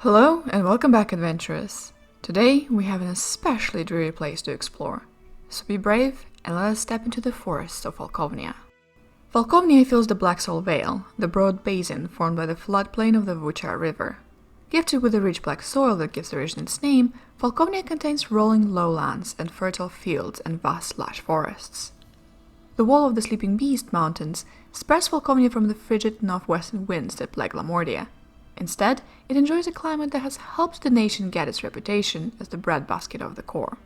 Hello and welcome back, adventurers! Today we have an especially dreary place to explore, so be brave and let us step into the forests of Falkovnia. Falkovnia fills the Black Salt Vale, the broad basin formed by the floodplain of the Vuchar River. Gifted with the rich black soil that gives the region its name, Falkovnia contains rolling lowlands and fertile fields and vast lush forests. The wall of the Sleeping Beast Mountains spares Falkovnia from the frigid northwestern winds that plague Lamordia. Instead, it enjoys a climate that has helped the nation get its reputation as the breadbasket of the core.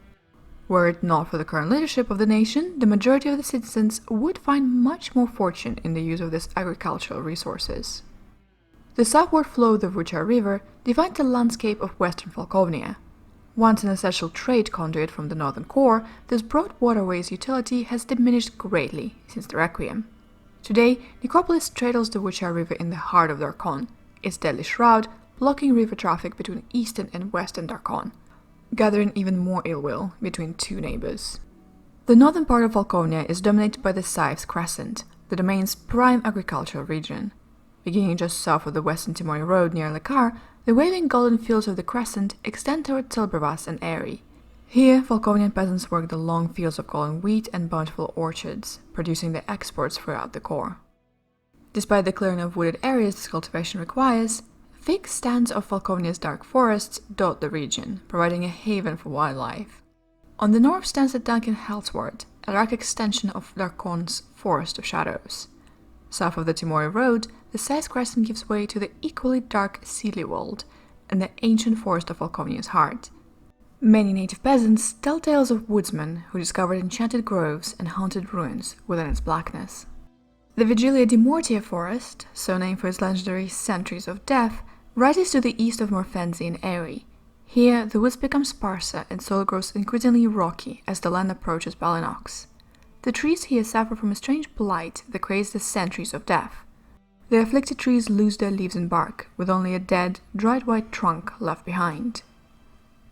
Were it not for the current leadership of the nation, the majority of the citizens would find much more fortune in the use of these agricultural resources. The southward flow of the Vuchar River divides the landscape of western Falkovnia. Once an essential trade conduit from the northern core, this broad waterways utility has diminished greatly since the Requiem. Today, Necropolis straddles the Vuchar River in the heart of Darkon, its deadly shroud blocking river traffic between eastern and western Darkon, gathering even more ill will between two neighbors. The northern part of Volconia is dominated by the Scythe's Crescent, the domain's prime agricultural region. Beginning just south of the Western Timori Road near Lekar, the waving golden fields of the Crescent extend toward Tilbervas and Eri. Here, Volconian peasants work the long fields of golden wheat and bountiful orchards, producing the exports throughout the core. Despite the clearing of wooded areas this cultivation requires, thick stands of Falkovnia's dark forests dot the region, providing a haven for wildlife. On the north stands the Duncan Hellsward, a dark extension of Darkon's Forest of Shadows. South of the Timori Road, the Scythe's Crescent gives way to the equally dark Seelywald and the ancient forest of Falkovnia's heart. Many native peasants tell tales of woodsmen who discovered enchanted groves and haunted ruins within its blackness. The Vigilia di Mortia forest, so named for its legendary Centuries of Death, rises to the east of Morfenzi and Eri. Here, the woods become sparser and soil grows increasingly rocky as the land approaches Balinox. The trees here suffer from a strange blight that creates the Centuries of Death. The afflicted trees lose their leaves and bark, with only a dead, dried white trunk left behind.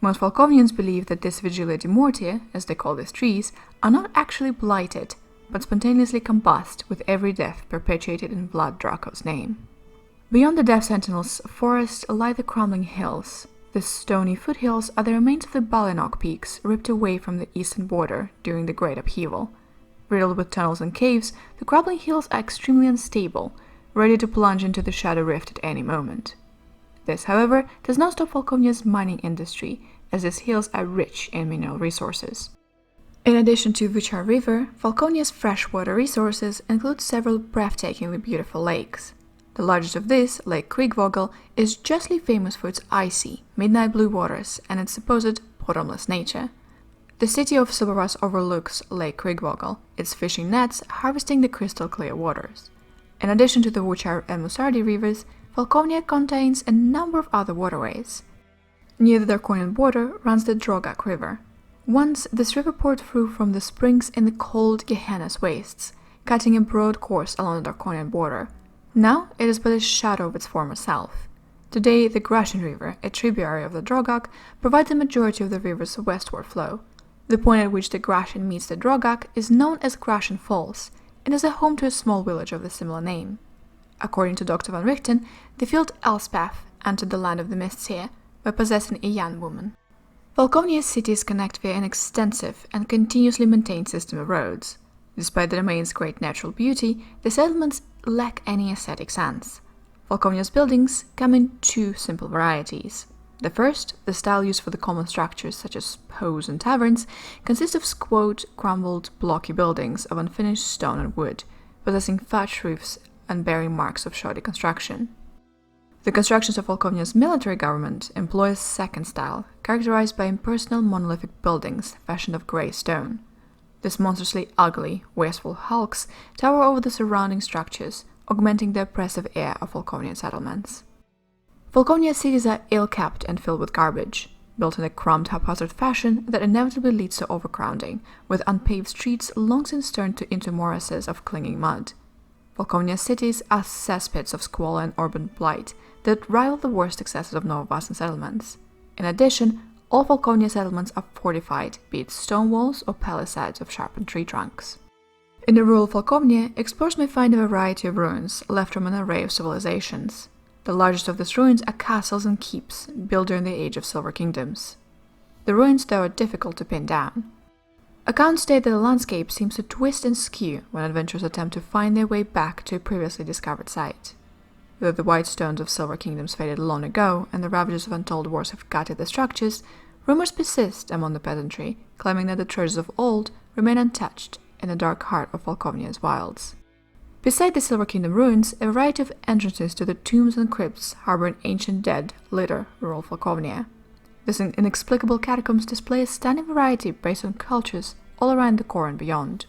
Most Falkovnians believe that this Vigilia di Mortia, as they call these trees, are not actually blighted, but spontaneously combust with every death perpetuated in Vlad Draco's name. Beyond the Death Sentinel's forest lie the crumbling hills. The stony foothills are the remains of the Balinoch peaks ripped away from the eastern border during the Great Upheaval. Riddled with tunnels and caves, the crumbling hills are extremely unstable, ready to plunge into the Shadow Rift at any moment. This, however, does not stop Falkovnia's mining industry, as these hills are rich in mineral resources. In addition to Vuchar River, Falkovnia's freshwater resources include several breathtakingly beautiful lakes. The largest of these, Lake Kriegvogel, is justly famous for its icy, midnight blue waters and its supposed bottomless nature. The city of Silbervas overlooks Lake Kriegvogel, its fishing nets harvesting the crystal clear waters. In addition to the Vuchar and Musardi rivers, Falkovnia contains a number of other waterways. Near the Darkonian border runs the Drogak River. Once, this river poured through from the springs in the cold Gehenna's wastes, cutting a broad course along the Darkonian border. Now, it is but a shadow of its former self. Today, the Grashan River, a tributary of the Drogak, provides the majority of the river's westward flow. The point at which the Grashan meets the Drogak is known as Grashan Falls, and is a home to a small village of the similar name. According to Dr. van Richten, the field Elspeth entered the land of the mists here by possessing a young woman. Falkovnia's cities connect via an extensive and continuously maintained system of roads. Despite the domain's great natural beauty, the settlements lack any aesthetic sense. Falkovnia's buildings come in two simple varieties. The first, the style used for the common structures such as hoes and taverns, consists of squat, crumbled, blocky buildings of unfinished stone and wood, possessing thatched roofs and bearing marks of shoddy construction. The constructions of Falkovnia's military government employ a second style, characterized by impersonal monolithic buildings fashioned of grey stone. These monstrously ugly, wasteful hulks tower over the surrounding structures, augmenting the oppressive air of Falkovnian settlements. Falkovnia's cities are ill-kept and filled with garbage, built in a crumbed, haphazard fashion that inevitably leads to overcrowding, with unpaved streets long since turned into morasses of clinging mud. Falkovnia's cities are cesspits of squalor and urban blight that rival the worst excesses of Novavasan settlements. In addition, all Volconia settlements are fortified, be it stone walls or palisades of sharpened tree trunks. In the rural Falkovnia, explorers may find a variety of ruins left from an array of civilizations. The largest of these ruins are castles and keeps, built during the Age of Silver Kingdoms. The ruins, though, are difficult to pin down. Accounts state that the landscape seems to twist and skew when adventurers attempt to find their way back to a previously discovered site. Though the white stones of Silver Kingdoms faded long ago and the ravages of untold wars have gutted the structures, rumors persist among the peasantry, claiming that the treasures of old remain untouched in the dark heart of Falkovnia's wilds. Beside the Silver Kingdom ruins, a variety of entrances to the tombs and crypts harboring ancient dead litter rural Falkovnia. These inexplicable catacombs display a stunning variety based on cultures all around the core and beyond.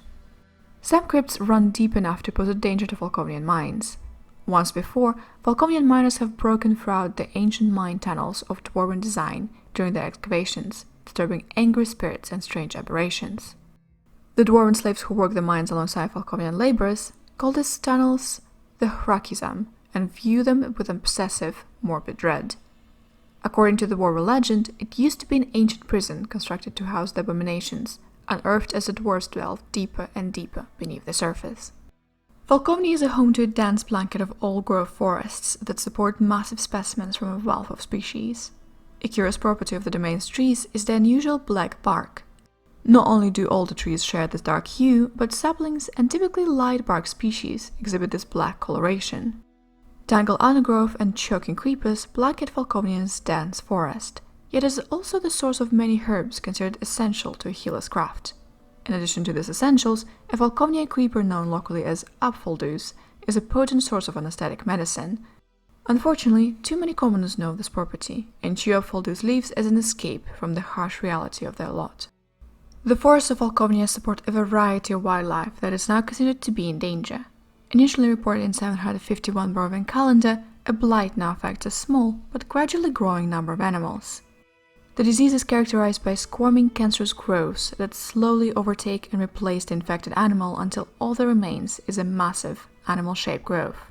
Some crypts run deep enough to pose a danger to Volconian mines. Once before, Volconian miners have broken throughout the ancient mine tunnels of dwarven design during their excavations, disturbing angry spirits and strange aberrations. The dwarven slaves who work the mines alongside Volconian laborers call these tunnels the Hrakizam and view them with obsessive, morbid dread. According to the dwarven legend, it used to be an ancient prison constructed to house the abominations, unearthed as the dwarves dwelled deeper and deeper beneath the surface. Volconia is a home to a dense blanket of old-growth forests that support massive specimens from a wealth of species. A curious property of the domain's trees is the unusual black bark. Not only do all the trees share this dark hue, but saplings and typically light bark species exhibit this black coloration. Tangled undergrowth and choking creepers blanket Volconia's dense forest, yet is also the source of many herbs considered essential to a healer's craft. In addition to these essentials, a Volconia creeper known locally as Apfeldeus is a potent source of anesthetic medicine. Unfortunately, too many commoners know this property, and chew Apfeldeus leaves as an escape from the harsh reality of their lot. The forests of Volconia support a variety of wildlife that is now considered to be in danger. Initially reported in 751 Barovian calendar, a blight now affects a small but gradually growing number of animals. The disease is characterized by squirming cancerous growths that slowly overtake and replace the infected animal until all that remains is a massive, animal-shaped growth.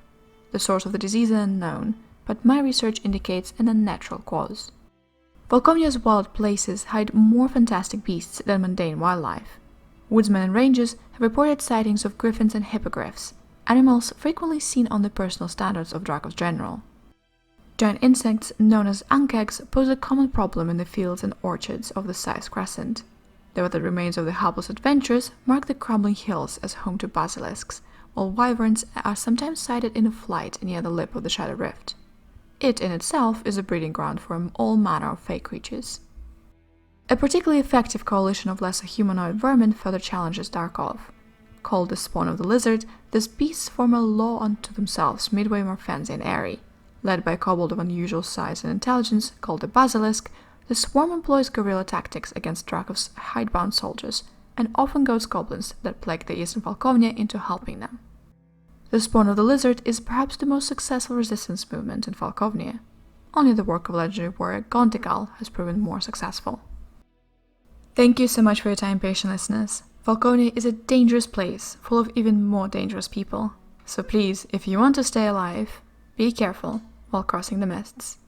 The source of the disease is unknown, but my research indicates an unnatural cause. Volconia's wild places hide more fantastic beasts than mundane wildlife. Woodsmen and rangers have reported sightings of griffins and hippogriffs, animals frequently seen on the personal standards of Dracos General. Giant insects known as ankegs pose a common problem in the fields and orchards of the Scythe Crescent. The remains of the helpless adventurers mark the crumbling hills as home to basilisks, while wyverns are sometimes sighted in a flight near the lip of the Shadow Rift. It in itself is a breeding ground for all manner of fey creatures. A particularly effective coalition of lesser humanoid vermin further challenges Darkov. Called the spawn of the lizard, these beasts form a law unto themselves midway more fancy and airy. Led by a kobold of unusual size and intelligence called the Basilisk, the swarm employs guerrilla tactics against Drakov's hidebound soldiers and often goads goblins that plague the eastern Falkovnia into helping them. The spawn of the lizard is perhaps the most successful resistance movement in Falkovnia. Only the work of legendary warrior Gontikal has proven more successful. Thank you so much for your time, patient listeners. Volconia is a dangerous place, full of even more dangerous people. So please, if you want to stay alive, be careful while crossing the mists.